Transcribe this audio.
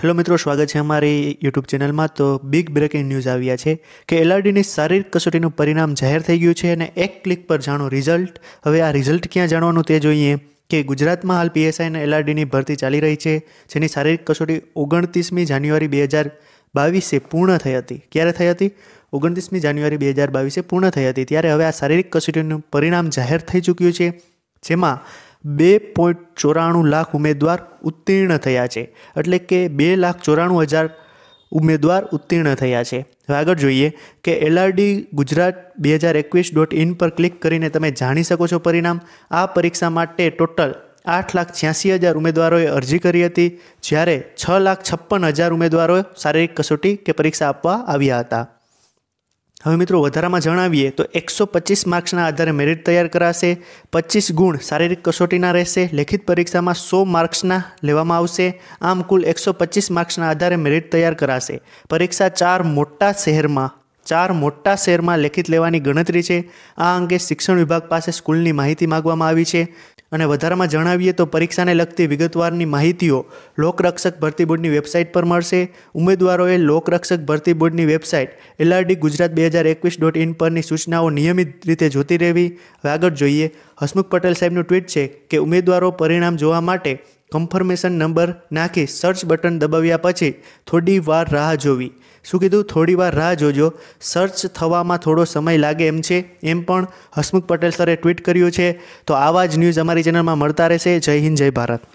Hello મિત્રો, સ્વાગત છે અમારી યુટ્યુબ ચેનલમાં। તો બિગ બ્રેકિંગ ન્યૂઝ આવ્યા છે કે એલઆરડીની શારીરિક કસોટીનું પરિણામ જાહેર થઈ ગયું છે અને એક ક્લિક પર જાણો રિઝલ્ટ। હવે આ રિઝલ્ટ ક્યાં જાણવાનું તે જોઈએ કે ગુજરાતમાં હાલ પીએસઆઈ અને એલઆરડીની ભરતી ચાલી રહી છે, જેની શારીરિક કસોટી 29મી જાન્યુઆરી 2022 પૂર્ણ થઈ હતી। ક્યારે થઈ હતી? 29મી જાન્યુઆરી 2022 પૂર્ણ થઈ હતી। ત્યારે હવે આ શારીરિક કસોટીનું પરિણામ જાહેર થઈ ચૂક્યું છે, જેમાં 2.94 લાખ ઉમેદવાર ઉત્તીર્ણ થયા છે, એટલે કે 2,94,000 ઉમેદવાર ઉત્તીર્ણ થયા છે। હવે આગળ જોઈએ કે એલઆરડી ગુજરાત 2021.in પર ક્લિક કરીને તમે જાણી શકો છો પરિણામ। આ પરીક્ષા માટે ટોટલ 8,86,000 ઉમેદવારોએ અરજી કરી હતી, જ્યારે 6,56,000 ઉમેદવારોએ શારીરિક કસોટી કે પરીક્ષા આપવા આવ્યા હતા। હવે મિત્રો વધારામાં જણાવીએ તો 125 માર્ક્સના આધારે મેરિટ તૈયાર કરાશે। 25 ગુણ શારીરિક કસોટીના રહેશે। લેખિત પરીક્ષામાં 100 માર્ક્સના લેવામાં આવશે। આમ કુલ 125 માર્ક્સના આધારે મેરિટ તૈયાર કરાશે। પરીક્ષા ચાર મોટા શહેરમાં લેખિત લેવાની ગણતરી છે। આ અંગે શિક્ષણ વિભાગ પાસે સ્કૂલની માહિતી માંગવામાં આવી છે। અને વધારામાં જણાવીએ તો પરીક્ષાને લગતી વિગતવારની માહિતીઓ લોકરક્ષક ભરતી બોર્ડની વેબસાઇટ પર મળશે। ઉમેદવારોએ લોકરક્ષક ભરતી બોર્ડની વેબસાઇટ એલઆરડી ગુજરાત 2021.in પરની સૂચનાઓ નિયમિત રીતે જોતી રહેવી। હવે આગળ જોઈએ, હસમુખ પટેલ સાહેબનું ટ્વીટ છે કે ઉમેદવારો પરિણામ જોવા માટે કન્ફર્મેશન નંબર નાખી સર્ચ બટન દબાવ્યા પછી થોડી વાર રાહ જોવી। શું કીધું? થોડી વાર રાહ જોજો, સર્ચ થવામાં થોડો સમય લાગે એમ છે, એમ પણ હસમુખ પટેલ સરે ટ્વીટ કર્યું છે। તો આવા જ ન્યૂઝ અમારી ચેનલમાં મળતા રહેશે। જય હિન્દ, જય ભારત।